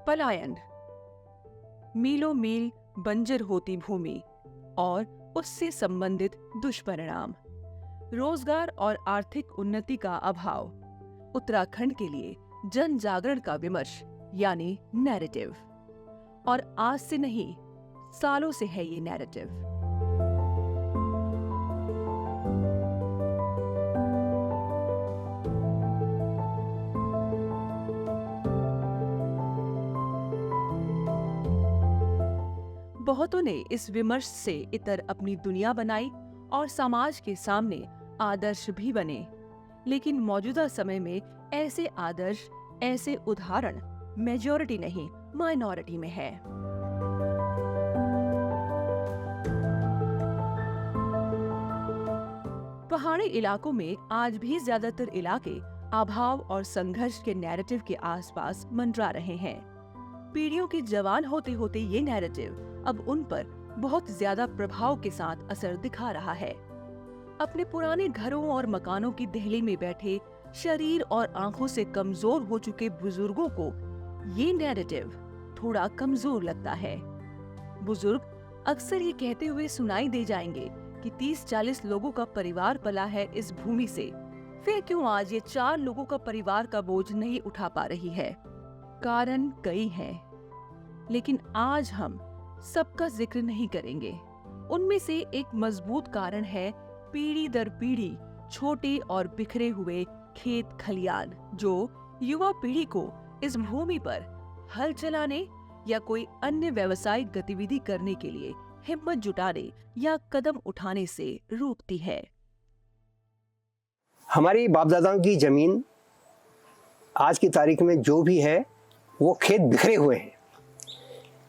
पलायन, मीलों मील बंजर होती भूमि और उससे संबंधित दुष्परिणाम, रोजगार और आर्थिक उन्नति का अभाव, उत्तराखंड के लिए जन जागरण का विमर्श यानी नैरेटिव। और आज से नहीं, सालों से है ये नैरेटिव। बहुतों ने इस विमर्श से इतर अपनी दुनिया बनाई और समाज के सामने आदर्श भी बने, लेकिन मौजूदा समय में ऐसे आदर्श, ऐसे उदाहरण मेजॉरिटी नहीं, माइनॉरिटी में है। पहाड़ी इलाकों में आज भी ज्यादातर इलाके अभाव और संघर्ष के नैरेटिव के आसपास मंडरा रहे हैं। पीढ़ियों की जवान होते होते ये नैरेटिव अब उन पर बहुत ज्यादा प्रभाव के साथ असर दिखा रहा है। अपने पुराने घरों और मकानों की दहली में बैठे शरीर और आंखों से कमजोर हो चुके बुजुर्गों को ये नैरेटिव थोड़ा कमजोर लगता है। बुजुर्ग अक्सर ये कहते हुए सुनाई दे जाएंगे कि 30-40 लोगों का परिवार पला है इस भूमि से, फिर क्यों आज ये 4 लोगों का परिवार का बोझ नहीं उठा पा रही है। कारण कई हैं, लेकिन आज हम सबका जिक्र नहीं करेंगे। उनमें से एक मजबूत कारण है पीढ़ी दर पीढ़ी छोटे और बिखरे हुए खेत खलियान, जो युवा पीढ़ी को इस भूमि पर हल चलाने या कोई अन्य व्यावसायिक गतिविधि करने के लिए हिम्मत जुटाने या कदम उठाने से रोकती है। हमारी बाप दादाओं की जमीन आज की तारीख में जो भी है वो खेत बिखरे हुए हैं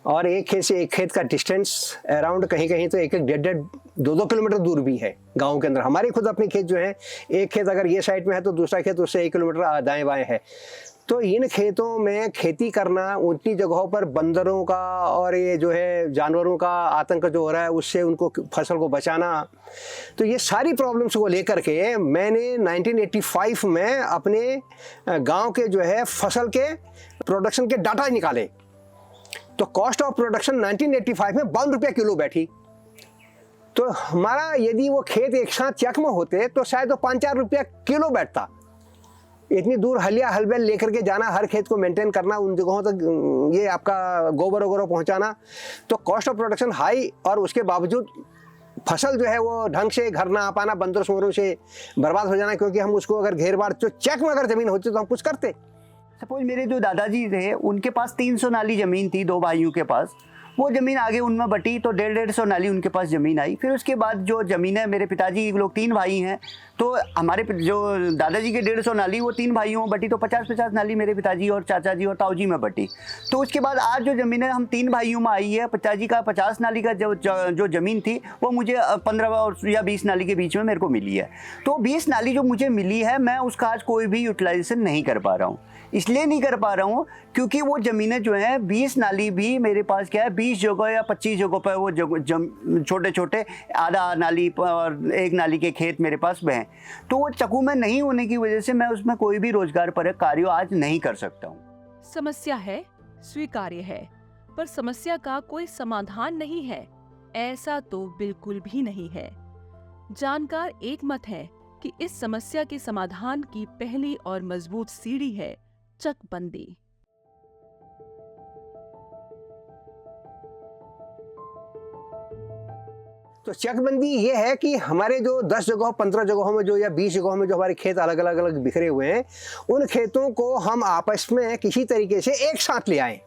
और एक खेत से एक खेत का डिस्टेंस अराउंड कहीं कहीं तो 1-1, 1.5, 2-2 किलोमीटर दूर भी है गांव के अंदर। हमारे खुद अपने खेत जो है, एक खेत अगर ये साइड में है तो दूसरा खेत उससे 1 किलोमीटर दाएं बाएं है। तो इन खेतों में खेती करना, उतनी जगहों पर बंदरों का और ये जो है जानवरों का आतंक जो हो रहा है उससे उनको फसल को बचाना, तो ये सारी प्रॉब्लम्स को लेकर के मैंने 1985 में अपने गांव के जो है फसल के प्रोडक्शन के डाटा निकाले। तो कॉस्ट ऑफ प्रोडक्शन 1985 में 52 रुपया किलो बैठी। तो हमारा यदि वो खेत एक साथ चेक में होते तो शायद वो 5-4 रुपया किलो बैठता। इतनी दूर हलिया हलबेल लेकर के जाना, हर खेत को मेंटेन करना, उन जगहों तक ये आपका गोबर वगैरह पहुंचाना, तो कॉस्ट ऑफ प्रोडक्शन हाई और उसके बावजूद फसल जो है वो ढंग से घर ना आ पाना, बंदर सूअरों से बर्बाद हो जाना। क्योंकि हम उसको अगर घेर बार तो चेक में अगर जमीन होती तो हम कुछ करते। सपोज मेरे जो दादाजी थे उनके पास 300 नाली ज़मीन थी, 2 भाइयों के पास। वो ज़मीन आगे उनमें बटी तो 150-150 नाली उनके पास ज़मीन आई। फिर उसके बाद जो ज़मीन है, मेरे पिताजी लोग 3 भाई हैं, तो हमारे जो दादाजी के 150 नाली वो 3 भाइयों में बटी, तो 50-50 नाली मेरे पिताजी और चाचा जी और ताऊ जी में बटी। तो उसके बाद आज जो ज़मीन है हम 3 भाइयों में आई है। पिताजी का 50 नाली का जो ज़मीन थी वो मुझे 15 या 20 नाली के बीच में मेरे को मिली है। तो 20 नाली जो मुझे मिली है, मैं उसका आज कोई भी यूटिलाइजेशन नहीं कर पा रहा हूँ। इसलिए नहीं कर पा रहा हूँ क्योंकि वो ज़मीनें जो हैं 20 नाली भी मेरे पास क्या है, 20 जगह या 25 जगहों पर वो छोटे छोटे आधा नाली और 1 नाली के खेत मेरे पास बहें। तो वो चक्कू में नहीं होने की वजह से मैं उसमें कोई भी रोजगार परक कार्य आज नहीं कर सकता हूँ। समस्या है, स्वीकार्य है, पर समस्या का कोई समाधान नहीं है, ऐसा तो बिल्कुल भी नहीं है। जानकार एक मत है कि इस समस्या के समाधान की पहली और मजबूत सीढ़ी है चकबंदी। तो चकबंदी ये है कि हमारे जो 10 जगहों 15 जगहों में जो या 20 जगहों में जो हमारे खेत अलग अलग बिखरे हुए हैं, उन खेतों को हम आपस में किसी तरीके से एक साथ ले आए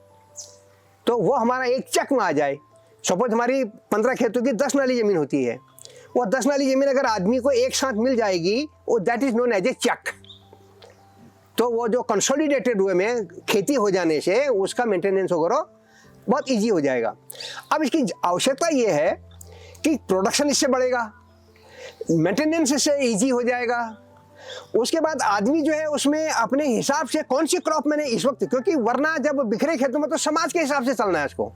तो वो हमारा एक चक में आ जाए। सपोज हमारी 15 खेतों की 10 नाली जमीन होती है, वो 10 नाली जमीन अगर आदमी को एक साथ मिल जाएगी, वो that is known as a chuck. तो वो जो कंसोलिडेटेड वे में खेती हो जाने से उसका मेंटेनेंस वगैरह बहुत इजी हो जाएगा। अब इसकी आवश्यकता ये है कि प्रोडक्शन इससे बढ़ेगा, मेंटेनेंस इससे इजी हो जाएगा। उसके बाद आदमी जो है उसमें अपने हिसाब से कौन सी क्रॉप मैंने इस वक्त, क्योंकि वरना जब बिखरे खेतों में तो समाज के हिसाब से चलना है इसको,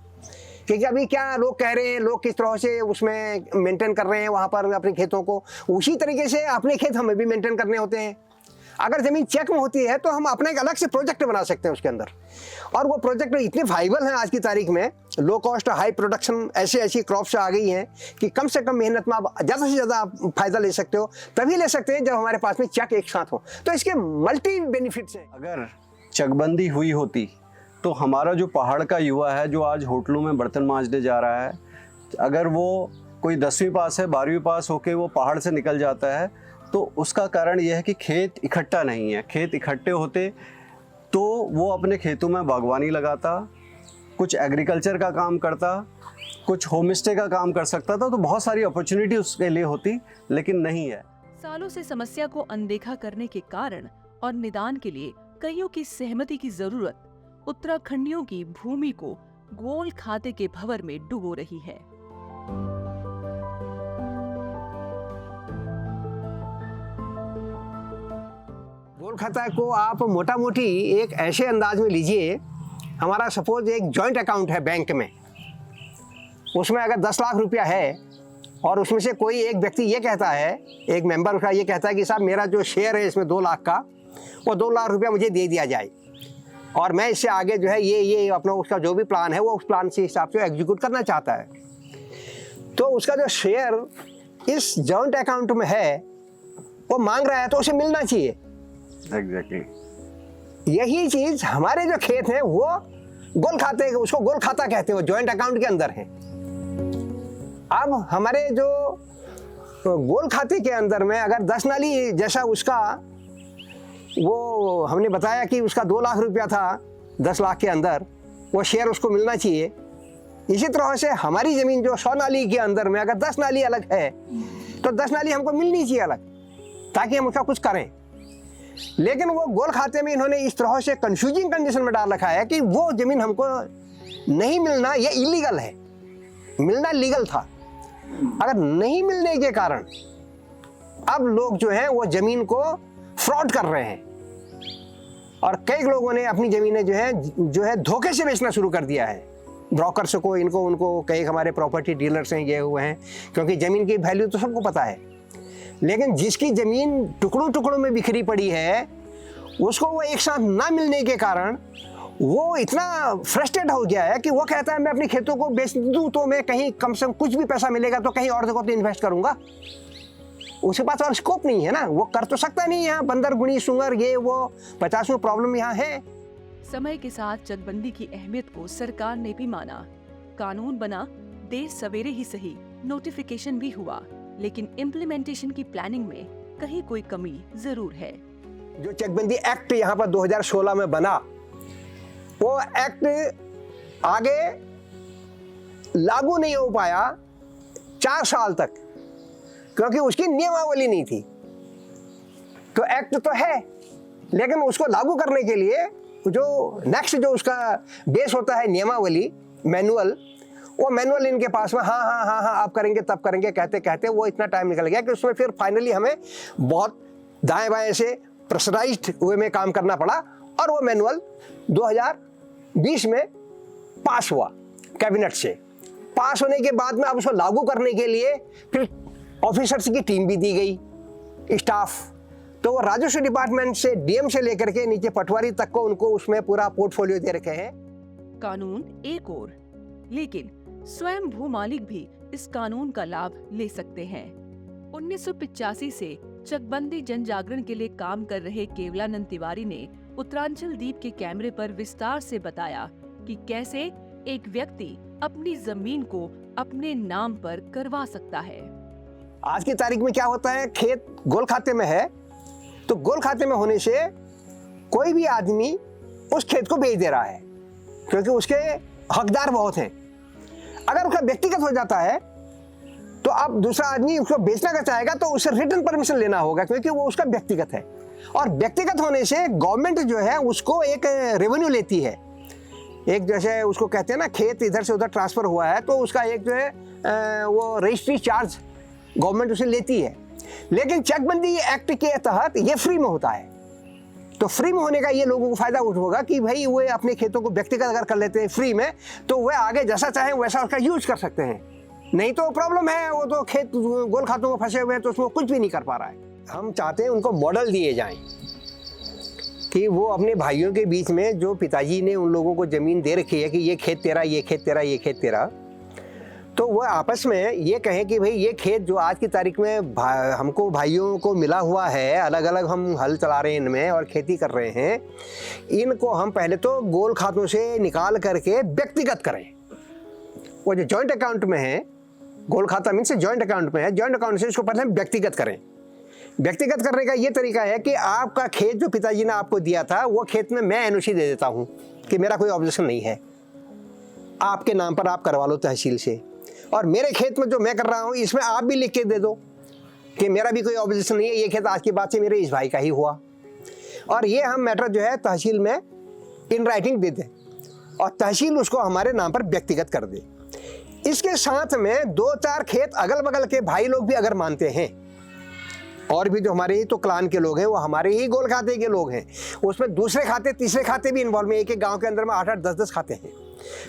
क्योंकि अभी क्या लोग कह रहे हैं, लोग किस तरह से उसमें मेंटेन कर रहे हैं वहाँ पर अपने खेतों को, उसी तरीके से अपने खेत हमें भी मेंटेन करने होते हैं। अगर ज़मीन चेक में होती है तो हम अपना एक अलग से प्रोजेक्ट बना सकते हैं उसके अंदर, और वो प्रोजेक्ट इतने वाइबल हैं आज की तारीख में, लो कॉस्ट हाई प्रोडक्शन ऐसी ऐसी क्रॉप्स आ गई हैं कि कम से कम मेहनत में आप ज़्यादा से ज़्यादा फ़ायदा ले सकते हो, तभी ले सकते हैं जब हमारे पास में चेक एक साथ हो। तो इसके मल्टी बेनिफिट्स हैं। अगर चकबंदी हुई होती तो हमारा जो पहाड़ का युवा है जो आज होटलों में बर्तन मांजने जा रहा है, अगर वो कोई 10वीं पास है 12वीं पास होके वो पहाड़ से निकल जाता है तो उसका कारण यह है कि खेत इकट्ठा नहीं है। खेत इकट्ठे होते तो वो अपने खेतों में बागवानी लगाता, कुछ एग्रीकल्चर का काम करता, कुछ होम स्टे का काम कर सकता था, तो बहुत सारी अपॉर्चुनिटी उसके लिए होती, लेकिन नहीं है। सालों से समस्या को अनदेखा करने के कारण और निदान के लिए कईयों की सहमति की जरूरत उत्तराखंडियों की भूमि को गोल खाते के भंवर में डुबो रही है। गोल खाता को आप मोटा मोटी एक ऐसे अंदाज में लीजिए, हमारा सपोज एक जॉइंट अकाउंट है बैंक में, उसमें अगर 10 लाख रुपया है और उसमें से कोई एक व्यक्ति ये कहता है, एक मेंबर उसका ये कहता है कि साहब मेरा जो शेयर है इसमें 2 लाख का, वो 2 लाख रुपया मुझे दे दिया जाए और मैं इससे आगे जो है ये अपना उसका जो भी प्लान है वो उस प्लान से हिसाब से एग्जीक्यूट करना चाहता है, तो उसका जो शेयर इस जॉइंट अकाउंट में है वो मांग रहा है तो उसे मिलना चाहिए। एग्जैक्टली यही चीज हमारे जो खेत हैं वो गोल खाते, उसको गोल खाता कहते हैं, वो जॉइंट अकाउंट के अंदर है। अब हमारे जो गोल खाते के अंदर में अगर 10 नाली जैसा उसका, वो हमने बताया कि उसका 2 लाख रुपया था 10 लाख के अंदर, वो शेयर उसको मिलना चाहिए। इसी तरह से हमारी ज़मीन जो 100 नाली के अंदर में अगर 10 नाली अलग है तो 10 नाली हमको मिलनी चाहिए अलग, ताकि हम उसका कुछ करें। लेकिन वो गोल खाते में इन्होंने इस तरह से कंफ्यूजिंग कंडीशन में डाल रखा है कि वो ज़मीन हमको नहीं मिलना, ये इलीगल है, मिलना लीगल था। अगर नहीं मिलने के कारण अब लोग जो हैं वो ज़मीन को फ्रॉड कर रहे हैं और कई लोगों ने अपनी ज़मीनें जो है धोखे से बेचना शुरू कर दिया है। ब्रोकर्स को, इनको उनको, कई हमारे प्रॉपर्टी डीलर्स हैं ये हुए हैं, क्योंकि ज़मीन की वैल्यू तो सबको पता है, लेकिन जिसकी ज़मीन टुकड़ों टुकड़ों में बिखरी पड़ी है उसको वो एक साथ ना मिलने के कारण वो इतना फ्रस्ट्रेट हो गया है कि वो कहता है मैं अपने खेतों को बेच दूँ तो मैं कहीं कम से कम कुछ भी पैसा मिलेगा तो कहीं और जगह तो इन्वेस्ट करूँगा। उसके पास और स्कोप नहीं है ना, वो कर तो सकता नहीं है। यहाँ बंदर गुणी सुंगर ये वो 50 प्रॉब्लम यहाँ है। समय के साथ चकबंदी की अहमियत को सरकार ने भी माना, कानून बना, देर सवेरे ही सही, नोटिफिकेशन भी हुआ, लेकिन इम्प्लीमेंटेशन की प्लानिंग में कहीं कोई कमी जरूर है। जो चकबंदी एक्ट यहाँ पर 2016 में बना, वो एक्ट आगे लागू नहीं हो पाया 4 साल तक, क्योंकि उसकी नियमावली नहीं थी। तो एक्ट तो है, लेकिन उसको लागू करने के लिए जो नेक्स्ट जो उसका बेस होता है नियमावली, मैनुअल, वो मैनुअल इनके पास में हाँ आप करेंगे तब करेंगे कहते कहते वो इतना टाइम निकल गया कि उसमें फिर फाइनली हमें बहुत दाएं बाएं से प्रेशराइज्ड वे में काम करना पड़ा और वो मैनुअल 2020 में पास हुआ। कैबिनेट से पास होने के बाद में अब उसको लागू करने के लिए फिर ऑफिसर्स की टीम भी दी गई, स्टाफ, तो वो राजस्व डिपार्टमेंट से डीएम से लेकर के नीचे पटवारी तक को उनको उसमें पूरा पोर्टफोलियो दे रखे हैं। कानून एक और, लेकिन स्वयं भूमालिक भी इस कानून का लाभ ले सकते हैं। 1985 से चकबंदी जन जागरण के लिए काम कर रहे केवलानंद तिवारी ने उत्तरांचल द्वीप के कैमरे पर विस्तार से बताया कि कैसे एक व्यक्ति अपनी जमीन को अपने नाम पर करवा सकता है। आज की तारीख में क्या होता है, खेत गोल खाते में है तो गोल खाते में होने से कोई भी आदमी उस खेत को बेच दे रहा है, क्योंकि उसके हकदार बहुत हैं। अगर उसका व्यक्तिगत हो जाता है तो अब दूसरा आदमी उसको बेचना का चाहेगा तो उसे रिटर्न परमिशन लेना होगा, क्योंकि वो उसका व्यक्तिगत है। और व्यक्तिगत होने से गवर्नमेंट जो है उसको एक रेवेन्यू लेती है। एक जैसे उसको कहते हैं ना, खेत इधर से उधर ट्रांसफर हुआ है तो उसका एक जो है वो रजिस्ट्री चार्ज गवर्नमेंट उसे लेती है। लेकिन चकबंदी एक्ट के तहत ये फ्री में होता है, तो फ्री में होने का ये लोगों को फायदा होगा कि भाई वो अपने खेतों को व्यक्तिगत अगर कर लेते हैं फ्री में तो वह आगे जैसा चाहे वैसा उसका यूज कर सकते हैं। नहीं तो प्रॉब्लम है, वो तो खेत गोल खातों में फंसे हुए हैं तो उसमें कुछ भी नहीं कर पा रहा है। हम चाहते हैं उनको मॉडल दिए जाएं कि वो अपने भाइयों के बीच में, जो पिताजी ने उन लोगों को ज़मीन दे रखी है कि ये खेत तेरा, ये खेत तेरा, ये खेत तेरा, तो वो आपस में ये कहें कि भाई ये खेत जो आज की तारीख में हमको भाइयों को मिला हुआ है, अलग अलग हम हल चला रहे हैं इनमें और खेती कर रहे हैं, इनको हम पहले तो गोल खातों से निकाल करके व्यक्तिगत करें। वो जो जॉइंट अकाउंट में है, गोल खाता मीन से जॉइंट अकाउंट में है, जॉइंट अकाउंट से इसको पहले हम व्यक्तिगत करें। व्यक्तिगत करने का ये तरीका है कि आपका खेत जो पिताजी ने आपको दिया था, वो खेत में मैं एनओसी दे देता हूँ कि मेरा कोई ऑब्जेक्शन नहीं है, आपके नाम पर आप करवा लो तहसील से, और मेरे खेत में जो मैं कर रहा हूँ इसमें आप भी लिख के दे दो कि मेरा भी कोई ऑब्जेक्शन नहीं है, ये खेत आज के बाद से मेरे इस भाई का ही हुआ। और ये हम मैटर जो है तहसील में इन राइटिंग दे दें और तहसील उसको हमारे नाम पर व्यक्तिगत कर दे। इसके साथ में 2-4 खेत अगल बगल के भाई लोग भी अगर मानते हैं, और भी जो हमारे ही तो क्लान के लोग हैं, वो हमारे ही गोल खाते के लोग हैं, उसमें दूसरे खाते तीसरे खाते भी इन्वॉल्व हैं। एक एक गांव के अंदर में 8-8 10-10 खाते हैं।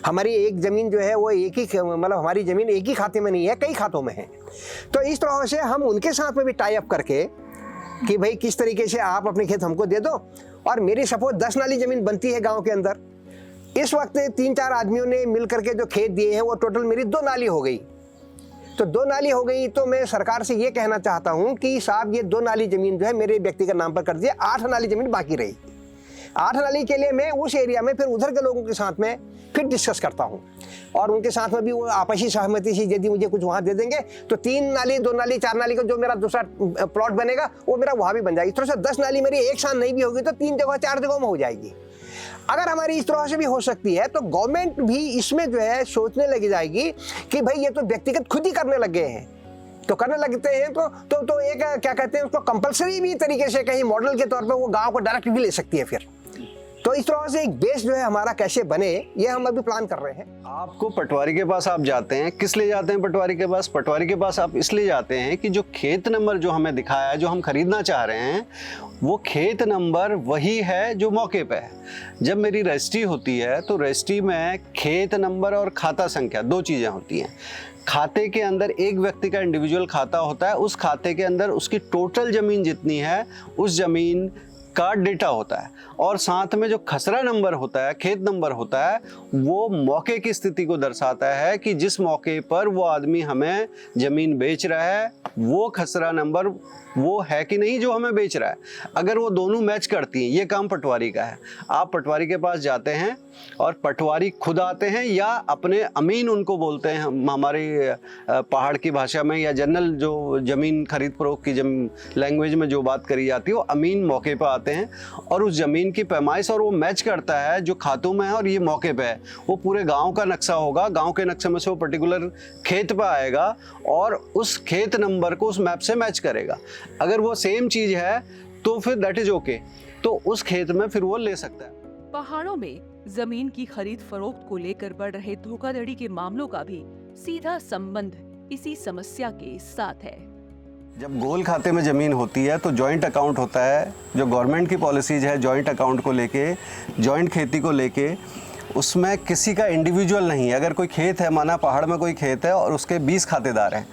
हमारी एक ज़मीन जो है वो एक ही, मतलब हमारी ज़मीन एक ही खाते में नहीं है, कई खातों में है। तो इस तरह से हम उनके साथ में भी टाई अप करके कि भाई किस तरीके से आप अपने खेत हमको दे दो, और मेरी सपोज 10 नाली ज़मीन बनती है गाँव के अंदर, इस वक्त 3-4 आदमियों ने मिल करके जो खेत दिए हैं वो टोटल मेरी 2 नाली हो गई। तो 2 नाली हो गई, तो मैं सरकार से ये कहना चाहता हूँ कि साहब ये 2 नाली ज़मीन जो है मेरे व्यक्तिगत नाम पर कर दिए, 8 नाली ज़मीन बाकी रही। 8 नाली के लिए मैं उस एरिया में फिर उधर के लोगों के साथ में फिर डिस्कस करता हूँ, और उनके साथ में भी वो आपसी सहमति से यदि मुझे कुछ वहाँ दे देंगे तो 3 नाली 2 नाली 4 नाली का जो मेरा दूसरा प्लॉट बनेगा वो मेरा वहाँ भी बन जाएगी। इस तरह से 10 नाली मेरी एक साथ नहीं भी होगी तो 3 जगह 4 जगहों में हो जाएगी। अगर हमारी इस तरह से भी हो सकती है तो गवर्नमेंट भी इसमें जो है सोचने लगी जाएगी कि भाई ये तो व्यक्तिगत खुद ही करने लग गए हैं, तो करने लगते हैं तो एक क्या कहते हैं उसको कंपलसरी भी तरीके से कहीं मॉडल के तौर पे वो गांव को डायरेक्ट भी ले सकती है। फिर तो इस तरह से एक बेस जो है हमारा कैसे बने, ये हम अभी प्लान कर रहे हैं। आपको पटवारी के पास आप जाते हैं, किस लिए जाते हैं पटवारी के पास? पटवारी के पास आप इसलिए जाते हैं कि जो खेत नंबर जो हमें दिखाया है, जो हम खरीदना चाह रहे हैं, वो खेत नंबर वही है जो मौके पे है। जब मेरी रजिस्ट्री होती है तो रजिस्ट्री में खेत नंबर और खाता संख्या 2 चीज़ें होती हैं। खाते के अंदर एक व्यक्ति का इंडिविजुअल खाता होता है, उस खाते के अंदर उसकी टोटल ज़मीन जितनी है उस ज़मीन का डेटा होता है, और साथ में जो खसरा नंबर होता है, खेत नंबर होता है, वो मौके की स्थिति को दर्शाता है कि जिस मौके पर वो आदमी हमें ज़मीन बेच रहा है वो खसरा नंबर वो है कि नहीं जो हमें बेच रहा है। अगर वो दोनों मैच करती हैं, ये काम पटवारी का है। आप पटवारी के पास जाते हैं और पटवारी खुद आते हैं या अपने अमीन उनको बोलते हैं, हमारी पहाड़ की भाषा में या जनरल जो ज़मीन खरीद फरोख्त की लैंग्वेज में जो बात करी जाती है, वो अमीन मौके पर आते हैं और उस ज़मीन की पैमाइश और वो मैच करता है जो खातों में है और ये मौके पे है। वो पूरे गांव का नक्शा होगा, गांव के नक्शे में से वो पर्टिकुलर खेत पे आएगा और उस खेत नंबर को उस मैप से मैच करेगा। अगर वो सेम चीज़ है तो फिर दैट इज ओके, तो उस खेत में फिर वो ले सकता है। पहाड़ों में जमीन की खरीद फरोख्त को लेकर बढ़ रहे धोखाधड़ी के मामलों का भी सीधा संबंध इसी समस्या के साथ है। जब गोल खाते में ज़मीन होती है तो जॉइंट अकाउंट होता है। जो गवर्नमेंट की पॉलिसीज है जॉइंट अकाउंट को लेके, जॉइंट खेती को लेके, उसमें किसी का इंडिविजुअल नहीं है। अगर कोई खेत है, माना पहाड़ में कोई खेत है और उसके 20 खातेदार हैं,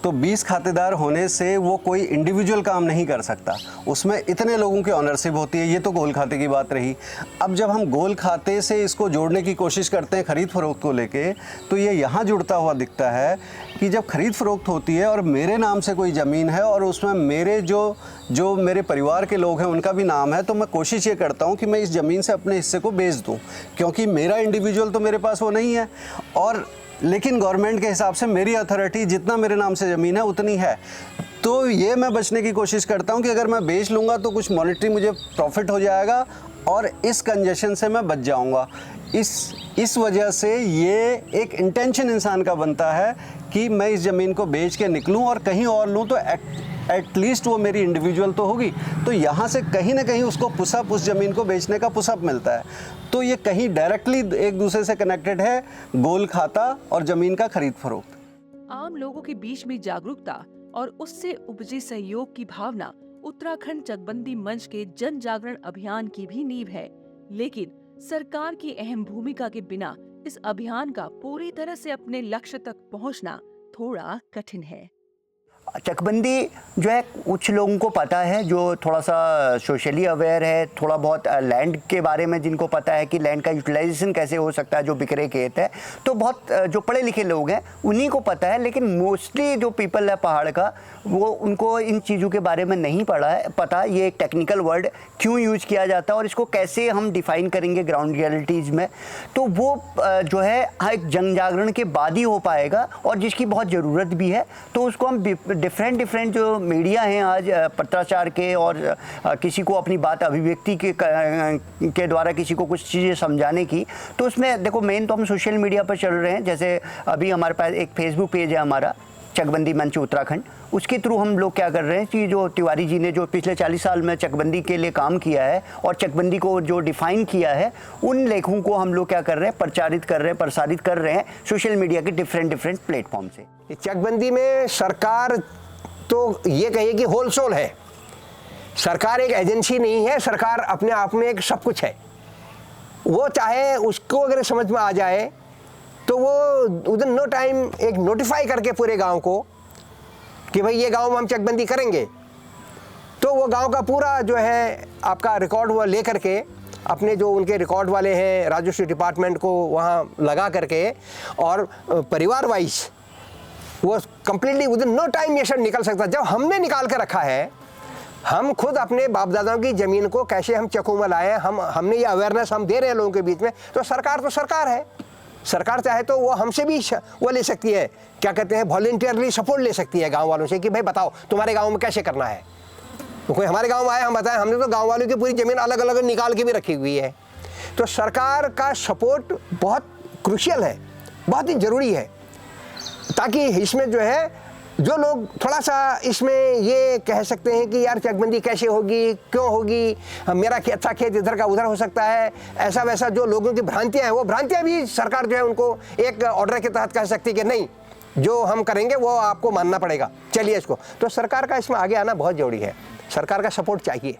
तो 20 खातेदार होने से वो कोई इंडिविजुअल काम नहीं कर सकता, उसमें इतने लोगों की ऑनरशिप होती है। ये तो गोल खाते की बात रही। अब जब हम गोल खाते से इसको जोड़ने की कोशिश करते हैं खरीद फरोख्त को लेके, तो ये यहाँ जुड़ता हुआ दिखता है कि जब खरीद फरोख्त होती है और मेरे नाम से कोई ज़मीन है और उसमें मेरे जो मेरे परिवार के लोग हैं उनका भी नाम है, तो मैं कोशिश ये करता हूँ कि मैं इस ज़मीन से अपने हिस्से को बेच दूँ, क्योंकि मेरा इंडिविजुअल तो मेरे पास वो नहीं है, और लेकिन गवर्नमेंट के हिसाब से मेरी अथॉरिटी जितना मेरे नाम से ज़मीन है उतनी है। तो ये मैं बचने की कोशिश करता हूँ कि अगर मैं बेच लूँगा तो कुछ मॉनेटरी मुझे प्रॉफिट हो जाएगा और इस कंजेशन से मैं बच जाऊँगा। इस वजह से ये एक इंटेंशन इंसान का बनता है कि मैं इस ज़मीन को बेच के निकलूँ और कहीं और लूँ तो एटलीस्ट वो मेरी इंडिविजुअल तो होगी। तो यहाँ से कहीं ना कहीं उसको पुशअप, उस ज़मीन को बेचने का पुशअप मिलता है। तो ये कहीं डायरेक्टली एक दूसरे से कनेक्टेड है, गोल खाता और ज़मीन का खरीद फरोख्त। आम लोगों के बीच में जागरूकता और उससे उपजे सहयोग की भावना उत्तराखंड चकबंदी मंच के जन जागरण अभियान की भी नींव है, लेकिन सरकार की अहम भूमिका के बिना इस अभियान का पूरी तरह से अपने लक्ष्य तक पहुंचना थोड़ा कठिन है। चकबंदी जो है कुछ लोगों को पता है, जो थोड़ा सा सोशली अवेयर है, थोड़ा बहुत लैंड के बारे में जिनको पता है कि लैंड का यूटिलाइजेशन कैसे हो सकता है, जो बिखरे खेत है, तो बहुत जो पढ़े लिखे लोग हैं उन्हीं को पता है। लेकिन मोस्टली जो पीपल है पहाड़ का, वो उनको इन चीज़ों के बारे में नहीं पता ये एक टेक्निकल वर्ड क्यों यूज किया जाता है और इसको कैसे हम डिफाइन करेंगे ग्राउंड रियलिटीज़ में। तो वो जो है एक जन जागरण के बाद ही हो पाएगा, और जिसकी बहुत ज़रूरत भी है। तो उसको हम डिफरेंट जो मीडिया हैं आज पत्राचार के, और किसी को अपनी बात अभिव्यक्ति के द्वारा किसी को कुछ चीज़ें समझाने की, तो उसमें देखो मेन तो हम सोशल मीडिया पर चल रहे हैं। जैसे अभी हमारे पास एक फेसबुक पेज है हमारा, चकबंदी मंच उत्तराखंड। उसके थ्रू हम लोग क्या कर रहे हैं कि जो तिवारी जी ने जो पिछले 40 साल में चकबंदी के लिए काम किया है और चकबंदी को जो डिफाइन किया है, उन लेखों को हम लोग क्या कर रहे हैं, प्रचारित कर रहे हैं, प्रसारित कर रहे हैं सोशल मीडिया के डिफरेंट प्लेटफॉर्म से। चकबंदी में सरकार तो ये कहिए कि होलसोल है। सरकार एक एजेंसी नहीं है, सरकार अपने आप में एक सब कुछ है। वो चाहे उसको अगर समझ में आ जाए तो वो उधर नो टाइम एक नोटिफाई करके पूरे गांव को कि भाई ये गांव में हम चकबंदी करेंगे, तो वो गांव का पूरा जो है आपका रिकॉर्ड वो ले करके अपने जो उनके रिकॉर्ड वाले हैं राजस्व डिपार्टमेंट को वहाँ लगा करके, और परिवार वाइज वो कंप्लीटली विदिन नो टाइम ये सब निकल सकता है। जब हमने निकाल कर रखा है, हम खुद अपने बाप दादाओं की ज़मीन को कैसे हम चकू में लाए, हमने ये अवेयरनेस हम दे रहे हैं लोगों के बीच में। तो सरकार है, सरकार चाहे तो वो हमसे भी वो ले सकती है, क्या कहते हैं, वॉलंटियरली सपोर्ट ले सकती है गांव वालों से कि भाई बताओ तुम्हारे गांव में कैसे करना है। तो कोई हमारे गांव में आए, हम बताएं, हमने तो गांव वालों की पूरी ज़मीन अलग अलग निकाल के भी रखी हुई है। तो सरकार का सपोर्ट बहुत क्रूशियल है, बहुत ही ज़रूरी है, ताकि इसमें जो है जो लोग थोड़ा सा इसमें ये कह सकते हैं कि यार चकबंदी कैसे होगी, क्यों होगी, मेरा अच्छा खेत इधर का उधर हो सकता है, ऐसा वैसा जो लोगों की भ्रांतियां हैं, वो भ्रांतियां भी सरकार जो है उनको एक ऑर्डर के तहत कह सकती है कि नहीं, जो हम करेंगे वो आपको मानना पड़ेगा, चलिए इसको। तो सरकार का इसमें आगे आना बहुत ज़रूरी है, सरकार का सपोर्ट चाहिए।